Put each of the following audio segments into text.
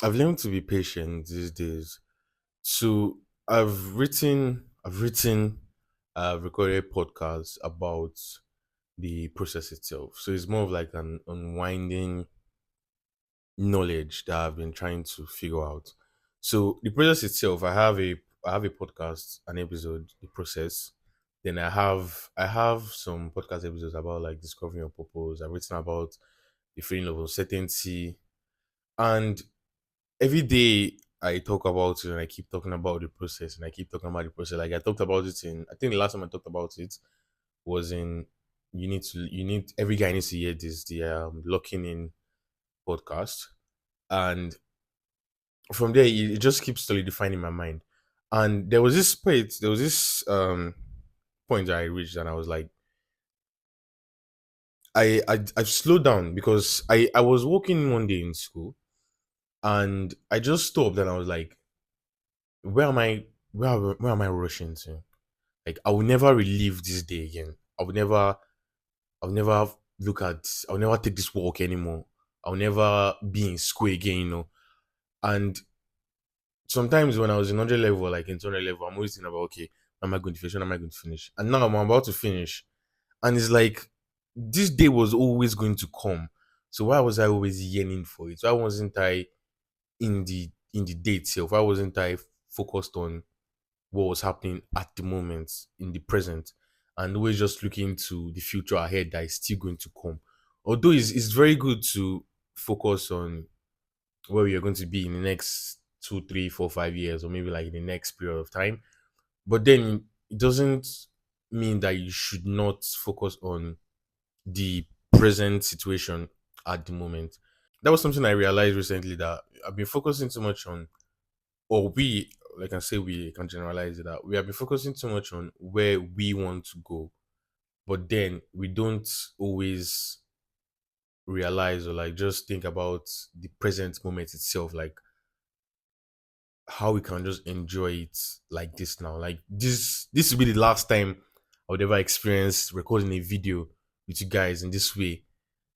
I've learned to be patient these days. So I've recorded podcasts about the process itself. So it's more of like an unwinding knowledge that I've been trying to figure out. So the process itself, I have a podcast, an episode, the process. Then I have some podcast episodes about like discovering your purpose. I've written about the feeling of uncertainty. And every day I talk about it and I keep talking about the process and I keep talking about the process. Like I talked about it in I think the last time I talked about it was in you need every guy needs to hear this, the locking in podcast. And from there it just keeps solidifying in my mind. And there was this point that I reached and I was like, I've slowed down because I was walking one day in school and I just stopped and I was like, where am I where am I rushing to? Like I will never relive this day again. I will never I'll never take this walk anymore. I'll never be in school again, And sometimes when I was in 100 level, like in 200 level, I'm always thinking about, okay, when am I going to finish? When am I going to finish? And now I'm about to finish. And it's like this day was always going to come. So why was I always yearning for it? Why wasn't I in the day itself? Why wasn't I focused on what was happening at the moment in the present and always just looking to the future ahead that is still going to come. Although it's very good to focus on where you're going to be in the next 2, 3, 4, 5 years, or maybe like in the next period of time. But then it doesn't mean that you should not focus on the present situation at the moment. That was something I realized recently that I've been focusing too much on, or like I say, we can generalize it that we have been focusing too much on where we want to go, but then we don't always realize or like just think about the present moment itself, like how we can just enjoy it like this now. Like this will be the last time I would ever experience recording a video with you guys in this way.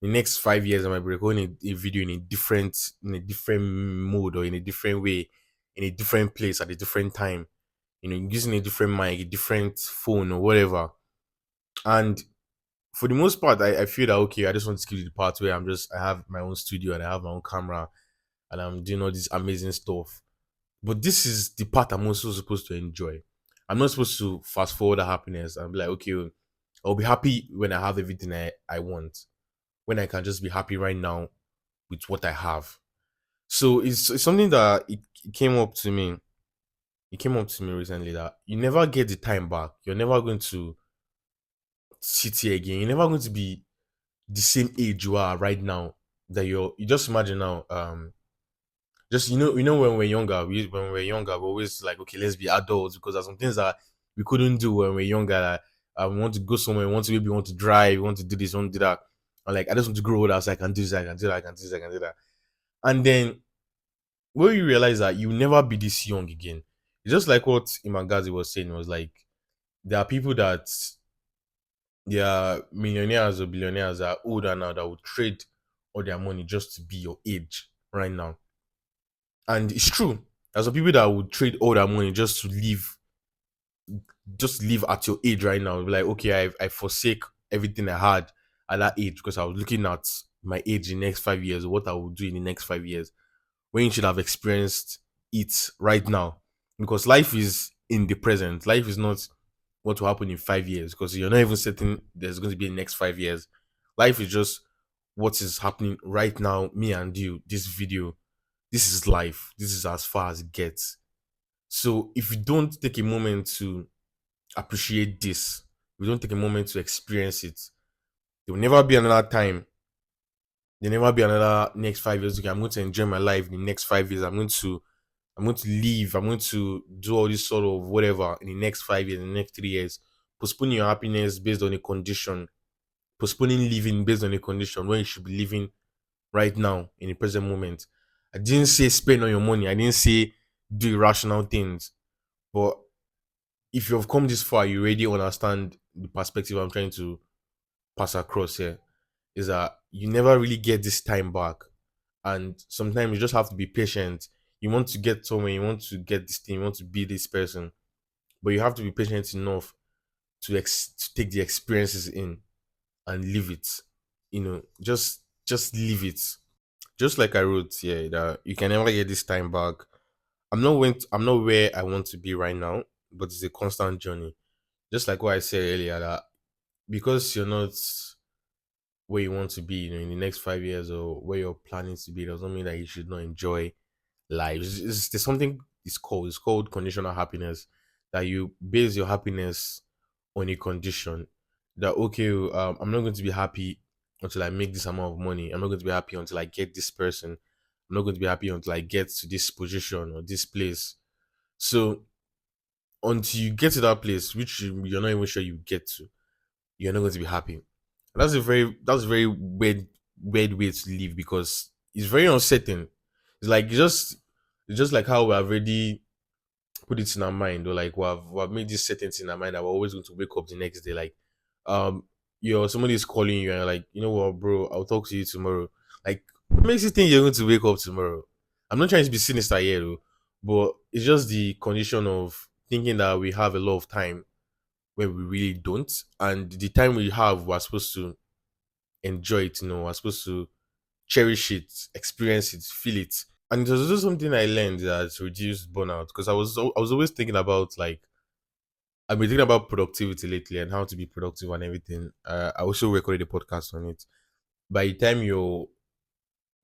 The next 5 years, I might be recording a video in a different mode or in a different way, in a different place at a different time. Using a different mic, a different phone or whatever. And for the most part, I feel that okay, I just want to skip the part where I have my own studio and I have my own camera and I'm doing all this amazing stuff. But this is the part I'm also supposed to enjoy. I'm not supposed to fast forward the happiness and be like, okay, I'll be happy when I have everything I want. When I can just be happy right now with what I have. So it's something that it came up to me. It came up to me recently that you never get the time back. You're never going to sit here again. You're never going to be the same age you are right now. You just imagine now. Just when we're younger, we're always like, okay, let's be adults because there's some things that we couldn't do when we're younger. Like, we want to go somewhere, we want to drive, we want to do this, we want to do that. And like, I just want to grow older so I can do this, I can do that, I can do this, I can do that. And then when you realize that you'll never be this young again, it's just like what Imagazi was saying. It was like there are people that they are millionaires or billionaires that are older now that will trade all their money just to be your age right now. And it's true. There's some people that would trade all their money just live at your age right now. Like, okay, I forsake everything I had at that age because I was looking at my age in the next 5 years, or what I will do in the next 5 years, when you should have experienced it right now. Because life is in the present. Life is not what will happen in 5 years because you're not even certain there's going to be the next 5 years. Life is just what is happening right now, me and you, this video. This is life. This is as far as it gets. So if you don't take a moment to appreciate this, if you don't take a moment to experience it, there will never be another time. There'll never be another next 5 years. Okay, I'm going to enjoy my life in the next 5 years. I'm going to leave. I'm going to do all this sort of whatever in the next 5 years, in the next 3 years. Postponing your happiness based on a condition. Postponing living based on a condition when you should be living right now in the present moment. I didn't say spend on your money. I didn't say do irrational things. But if you've come this far, you already understand the perspective I'm trying to pass across here. Is that you never really get this time back. And sometimes you just have to be patient. You want to get somewhere, you want to get this thing, you want to be this person, but you have to be patient enough to take the experiences in and live it. Just live it. Just like I wrote here, that you can never get this time back. I'm not where I want to be right now, but it's a constant journey. Just like what I said earlier, that because you're not where you want to be, in the next 5 years, or where you're planning to be, doesn't mean that you should not enjoy life. There's something it's called conditional happiness, that you base your happiness on a condition. That, okay, I'm not going to be happy until I make this amount of money. I'm not going to be happy until I get this person. I'm not going to be happy until I get to this position or this place. So until you get to that place, which you're not even sure you get to, you're not going to be happy. And that's a very weird way to live, because it's very uncertain. It's just like how we have already put it in our mind, or like we have made this certainty in our mind that we're always going to wake up the next day. Like, um somebody is calling you and you're like, you know what, bro, I'll talk to you tomorrow. Like, what makes you think you're going to wake up tomorrow? I'm not trying to be sinister here, though, but it's just the condition of thinking that we have a lot of time when we really don't. And the time we have, we're supposed to enjoy it, we're supposed to cherish it, experience it, feel it. And it was also something I learned that reduced burnout, because I was always thinking about, like, I've been thinking about productivity lately and how to be productive and everything. I also recorded a podcast on it. By the time you're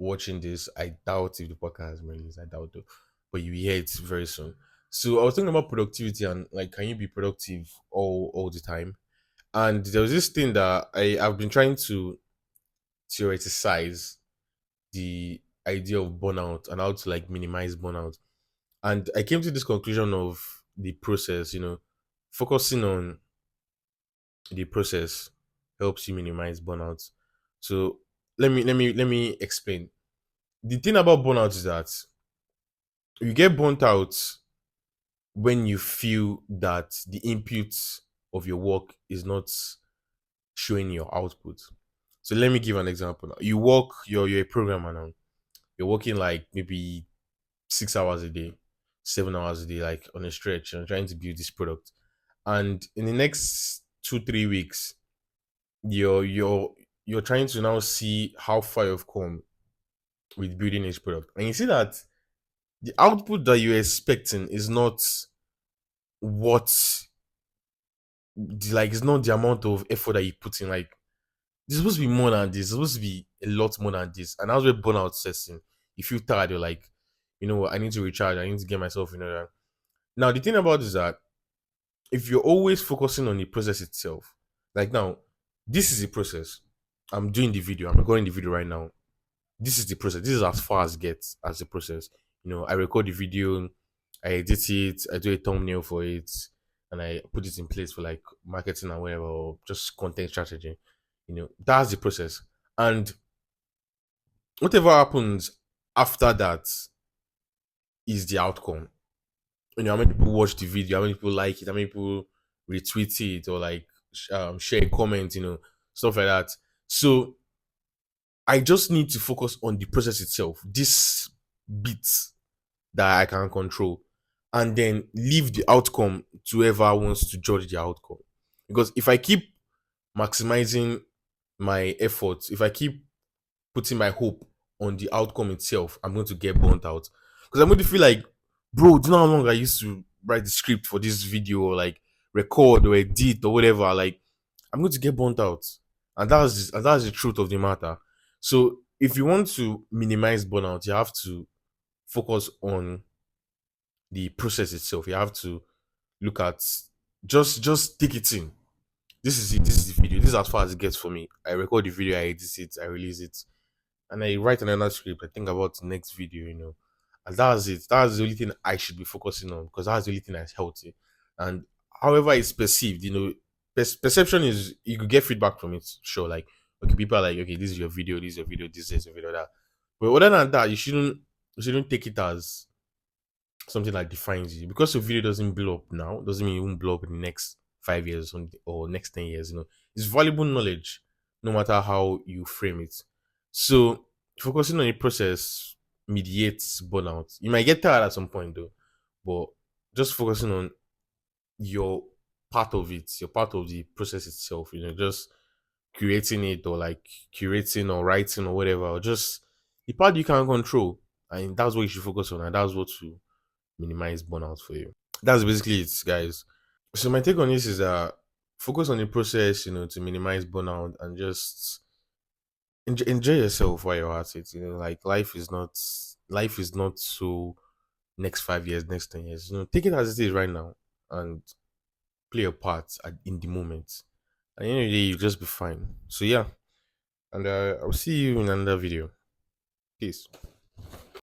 watching this, I doubt if the podcast has been released. I doubt though, but you hear it very soon. So I was thinking about productivity and, like, can you be productive all the time? And there was this thing that I've been trying to theorize, the idea of burnout and how to, like, minimize burnout. And I came to this conclusion of the process. Focusing on the process helps you minimize burnout. So let me explain. The thing about burnout is that you get burnt out when you feel that the input of your work is not showing your output. So let me give an example. Now, you're a programmer now. You're working like maybe 6 hours a day, 7 hours a day, like on a stretch, and trying to build this product. And in the next 2 3 weeks, you're trying to now see how far you've come with building this product, and you see that the output that you're expecting is not what like it's not the amount of effort that you put in. Like, there's supposed to be more than this. There's supposed to be a lot more than this, and that's where burnout sets in. You feel tired. You're like, you know what? I need to recharge. I need to get myself in order. Now, the thing about it is that if you're always focusing on the process itself, like, now, this is the process. I'm doing the video. I'm recording the video right now. This is the process. This is as far as it gets as the process. I record the video, I edit it, I do a thumbnail for it, and I put it in place for, like, marketing and whatever, or just content strategy. That's the process. And whatever happens after that is the outcome. How many people watch the video, how many people like it, how many people retweet it, or, like, share a comment, stuff like that. So I just need to focus on the process itself, this bit that I can control, and then leave the outcome to whoever wants to judge the outcome. Because if I keep maximizing my efforts, if I keep putting my hope on the outcome itself, I'm going to get burnt out. Because I'm going to feel like, bro, do you know how long I used to write the script for this video, or, like, record or edit or whatever? Like, I'm going to get burnt out. And that's the truth of the matter. So if you want to minimize burnout, you have to focus on the process itself. You have to look at, just take it in. This is it. This is the video. This is as far as it gets for me. I record the video, I edit it, I release it, and I write another script. I think about the next video, and that's it. That's the only thing I should be focusing on, because that's the only thing that's healthy. And however it's perceived, perception is, you could get feedback from it. Sure, like, okay, people are like, okay, this is your video, this is your video, this is your video, that. But other than that, you shouldn't take it as something that defines you. Because your video doesn't blow up now, doesn't mean it won't blow up in the next 5 years or next 10 years. It's valuable knowledge, no matter how you frame it. So Focusing on the process mediates burnout. You might get tired at some point though, but just focusing on your part of it, you're part of the process itself, just creating it or like curating or writing or whatever, or just the part you can control. And that's what you should focus on, and that's what to minimize burnout for you. That's basically it, guys. So my take on this is that focus on the process, to minimize burnout and just enjoy yourself while you're at it. Like life is not so next 5 years, next 10 years. Take it as it is right now and play a part in the moment. At the end of the day, you'll just be fine. So yeah, and I'll see you in another video. Peace.